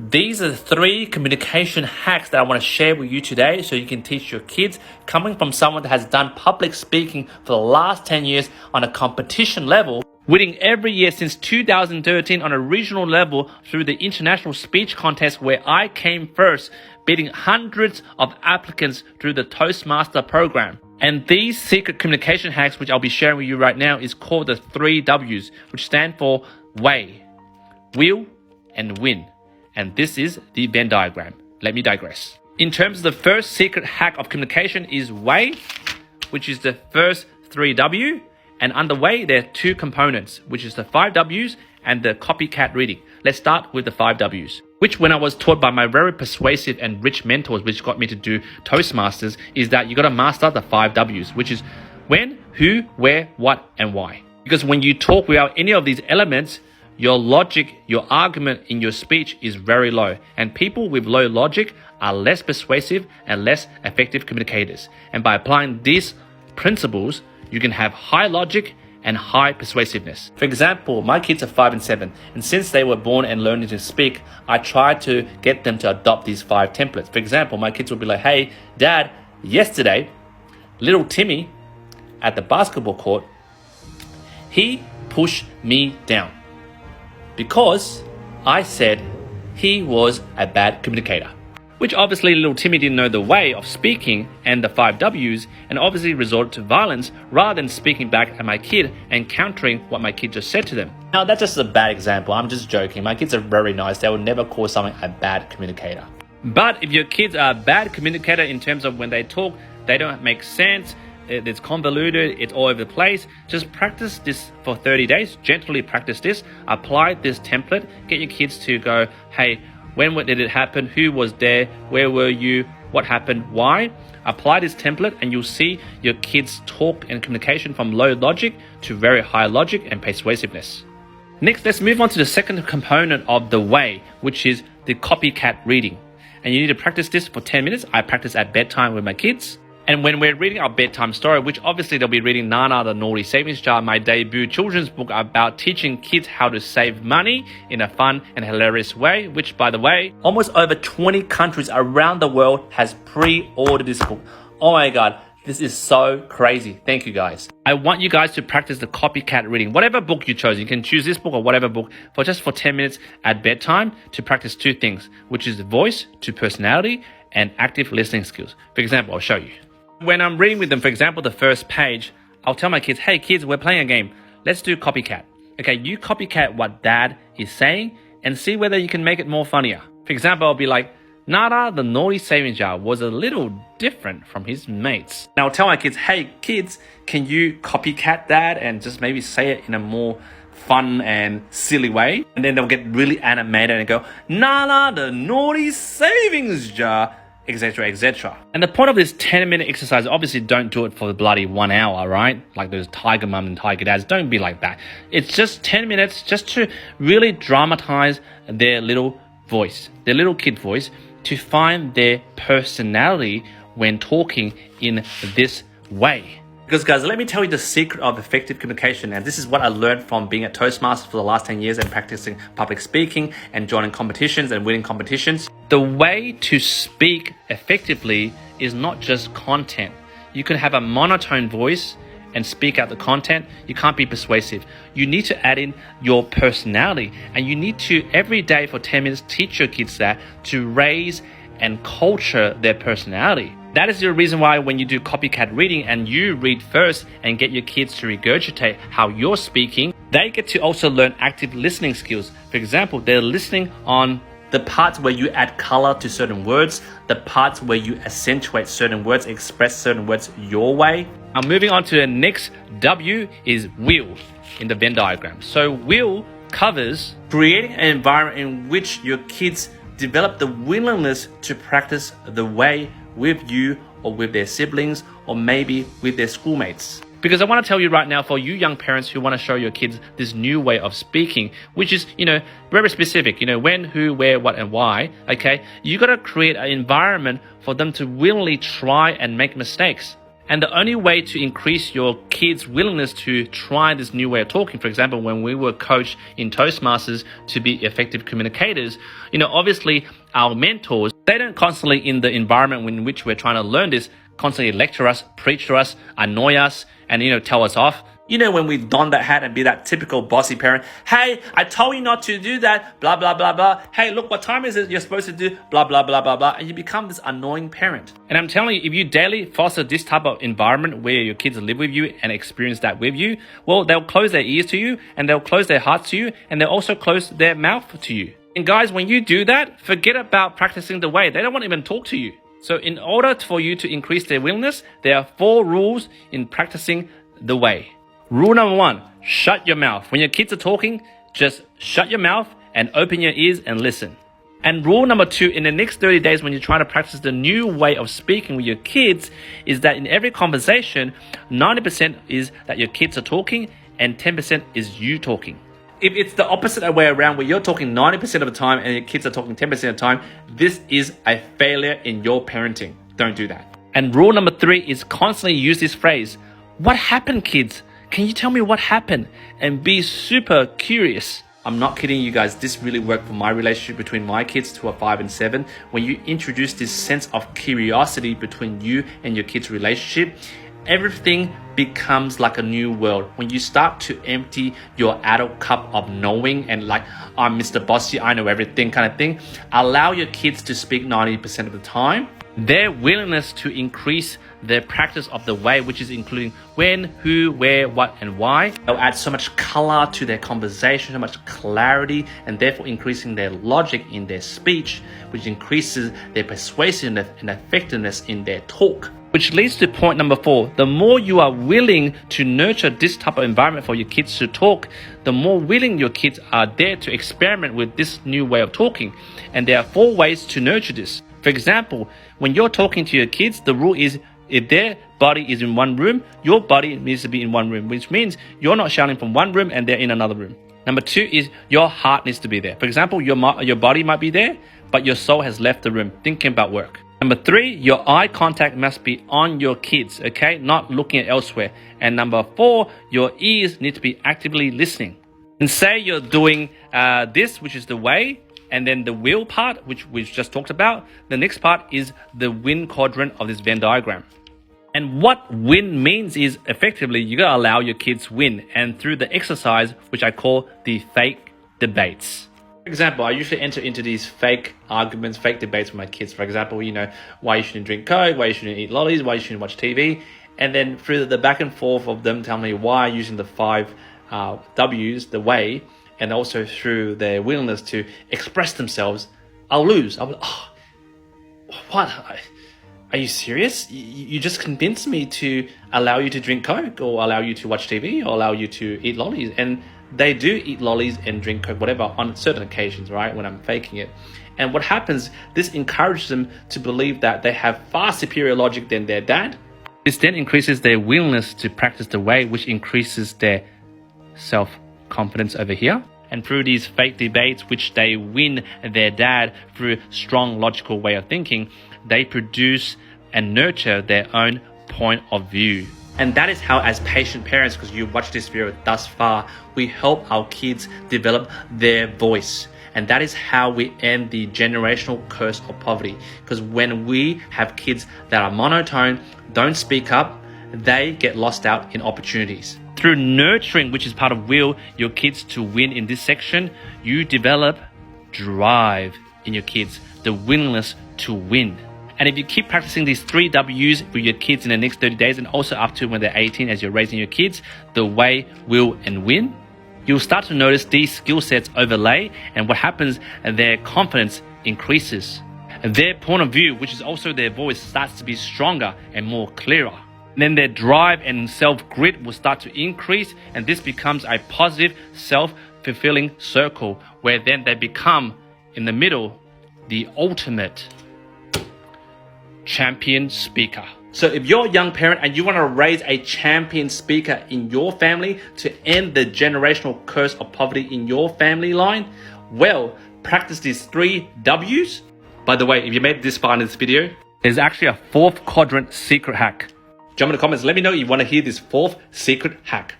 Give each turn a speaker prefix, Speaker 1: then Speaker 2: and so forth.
Speaker 1: These are the 3 communication hacks that I want to share with you today so you can teach your kids, coming from someone that has done public speaking for the last 10 years on a competition level, winning every year since 2013 on a regional level through the international speech contest where I came first, beating hundreds of applicants through the Toastmaster program. And these secret communication hacks, which I'll be sharing with you right now, is called the 3 W's, which stand for way, will, and win. And this is the Venn diagram. Let me digress. In terms of the first secret hack of communication is way, which is the first 3 W. And under way, there are 2 components, which is the 5 W's and the copycat reading. Let's start with the 5 W's, which when I was taught by my very persuasive and rich mentors, which got me to do Toastmasters, is that you got to master the 5 W's, which is when, who, where, what, and why. Because when you talk without any of these elements, your logic, your argument in your speech is very low. And people with low logic are less persuasive and less effective communicators. And by applying these principles, you can have high logic and high persuasiveness. For example, my kids are 5 and 7. And since they were born and learning to speak, I tried to get them to adopt these 5 templates. For example, my kids would be like, hey, Dad, yesterday, little Timmy at the basketball court, he pushed me down. Because I said he was a bad communicator. Which obviously little Timmy didn't know the way of speaking and the 5 W's, and obviously resorted to violence rather than speaking back at my kid and countering what my kid just said to them. Now that's just a bad example, I'm just joking. My kids are very nice, they will never call someone a bad communicator. But if your kids are a bad communicator in terms of when they talk, they don't make sense, it's convoluted, it's all over the place, just practice this for 30 days, gently practice this, apply this template, get your kids to go, hey, when did it happen, who was there, where were you, what happened, why? Apply this template and you'll see your kids talk and communication from low logic to very high logic and persuasiveness. Next, let's move on to the second component of the way, which is the copycat reading. And you need to practice this for 10 minutes. I practice at bedtime with my kids. And when we're reading our bedtime story, which obviously they'll be reading Nana the Naughty Savings Jar, my debut children's book about teaching kids how to save money in a fun and hilarious way, which by the way, almost over 20 countries around the world has pre-ordered this book. Oh my God, this is so crazy. Thank you guys. I want you guys to practice the copycat reading. Whatever book you chose, you can choose this book or whatever book for 10 minutes at bedtime to practice 2 things, which is voice to personality and active listening skills. For example, I'll show you. When I'm reading with them, for example, the first page, I'll tell my kids, hey kids, we're playing a game. Let's do copycat. Okay, you copycat what Dad is saying and see whether you can make it more funnier. For example, I'll be like, Nana the Naughty Savings Jar was a little different from his mates. Now I'll tell my kids, hey kids, can you copycat that and just maybe say it in a more fun and silly way? And then they'll get really animated and go, Nana the Naughty Savings Jar, etc., etc. And the point of this 10-minute exercise, obviously don't do it for the bloody 1 hour, right? Like those tiger mum and tiger dads, don't be like that. It's just 10 minutes just to really dramatize their little voice, their little kid voice, to find their personality when talking in this way. Because guys, let me tell you the secret of effective communication, and this is what I learned from being at Toastmasters for the last 10 years and practicing public speaking and joining competitions and winning competitions. The way to speak effectively is not just content. You can have a monotone voice and speak out the content. You can't be persuasive. You need to add in your personality, and you need to every day for 10 minutes teach your kids that to raise and culture their personality. That is the reason why when you do copycat reading and you read first and get your kids to regurgitate how you're speaking, they get to also learn active listening skills. For example, they're listening on the parts where you add color to certain words, the parts where you accentuate certain words, express certain words your way. Now moving on to the next W is will in the Venn diagram. So will covers creating an environment in which your kids develop the willingness to practice the way with you or with their siblings or maybe with their schoolmates. Because I want to tell you right now, for you young parents who want to show your kids this new way of speaking, which is, very specific, when, who, where, what, and why, okay? You got to create an environment for them to willingly try and make mistakes. And the only way to increase your kids' willingness to try this new way of talking, for example, when we were coached in Toastmasters to be effective communicators, obviously our mentors, they don't constantly, in the environment in which we're trying to learn this, constantly lecture us, preach to us, annoy us, and tell us off. When we don that hat and be that typical bossy parent, hey, I told you not to do that, blah, blah, blah, blah. Hey, look, what time is it? You're supposed to do blah, blah, blah, blah, blah. And you become this annoying parent. And I'm telling you, if you daily foster this type of environment where your kids live with you and experience that with you, well, they'll close their ears to you and they'll close their hearts to you and they'll also close their mouth to you. And guys, when you do that, forget about practicing the way. They don't want to even talk to you. So in order for you to increase their willingness, there are 4 rules in practicing the way. Rule number 1, shut your mouth. When your kids are talking, just shut your mouth and open your ears and listen. And rule number 2, in the next 30 days when you're trying to practice the new way of speaking with your kids, is that in every conversation, 90% is that your kids are talking and 10% is you talking. If it's the opposite way around where you're talking 90% of the time and your kids are talking 10% of the time, this is a failure in your parenting. Don't do that. And rule number 3 is constantly use this phrase, what happened, kids? Can you tell me what happened? And be super curious. I'm not kidding you guys. This really worked for my relationship between my kids who are 5 and 7. When you introduce this sense of curiosity between you and your kids' relationship, everything becomes like a new world. When you start to empty your adult cup of knowing and like, I'm Mr. Bossy, I know everything kind of thing, allow your kids to speak 90% of the time. Their willingness to increase their practice of the way, which is including when, who, where, what, and why. They'll add so much color to their conversation, so much clarity, and therefore increasing their logic in their speech, which increases their persuasiveness and effectiveness in their talk. Which leads to point number 4. The more you are willing to nurture this type of environment for your kids to talk, the more willing your kids are there to experiment with this new way of talking. And there are 4 ways to nurture this. For example, when you're talking to your kids, the rule is if their body is in one room, your body needs to be in one room, which means you're not shouting from one room and they're in another room. Number 2 is your heart needs to be there. For example, your body might be there, but your soul has left the room thinking about work. Number 3, your eye contact must be on your kids, okay? Not looking at elsewhere. And number 4, your ears need to be actively listening. And say you're doing this, which is the way, and then the will part, which we've just talked about. The next part is the win quadrant of this Venn diagram. And what win means is effectively you gotta allow your kids win. And through the exercise, which I call the fake debates. For example, I usually enter into these fake arguments, fake debates with my kids. For example, why you shouldn't drink Coke, why you shouldn't eat lollies, why you shouldn't watch TV. And then through the back and forth of them telling me why using the 5 W's, the way, and also through their willingness to express themselves, I'll lose. I'll be like, oh, what? Are you serious? You just convinced me to allow you to drink Coke or allow you to watch TV or allow you to eat lollies. And they do eat lollies and drink Coke, whatever, on certain occasions, right? When I'm faking it. And what happens, this encourages them to believe that they have far superior logic than their dad. This then increases their willingness to practice the way, which increases their self-confidence over here. And through these fake debates, which they win their dad through strong logical way of thinking, they produce and nurture their own point of view. And that is how, as patient parents, because you watched this video thus far, we help our kids develop their voice. And that is how we end the generational curse of poverty. Because when we have kids that are monotone, don't speak up, they get lost out in opportunities. Through nurturing, which is part of will, your kids to win in this section, you develop drive in your kids, the willingness to win. And if you keep practicing these 3 W's with your kids in the next 30 days and also up to when they're 18 as you're raising your kids, the way, will, and win, you'll start to notice these skill sets overlay, and what happens, their confidence increases. Their point of view, which is also their voice, starts to be stronger and more clearer. Then their drive and self-grit will start to increase, and this becomes a positive, self-fulfilling circle where then they become, in the middle, the ultimate champion speaker. So if you're a young parent and you want to raise a champion speaker in your family to end the generational curse of poverty in your family line, well, practice these 3 W's. By the way, if you made it this far in this video, there's actually a 4th quadrant secret hack. Jump in the comments, let me know you want to hear this fourth secret hack.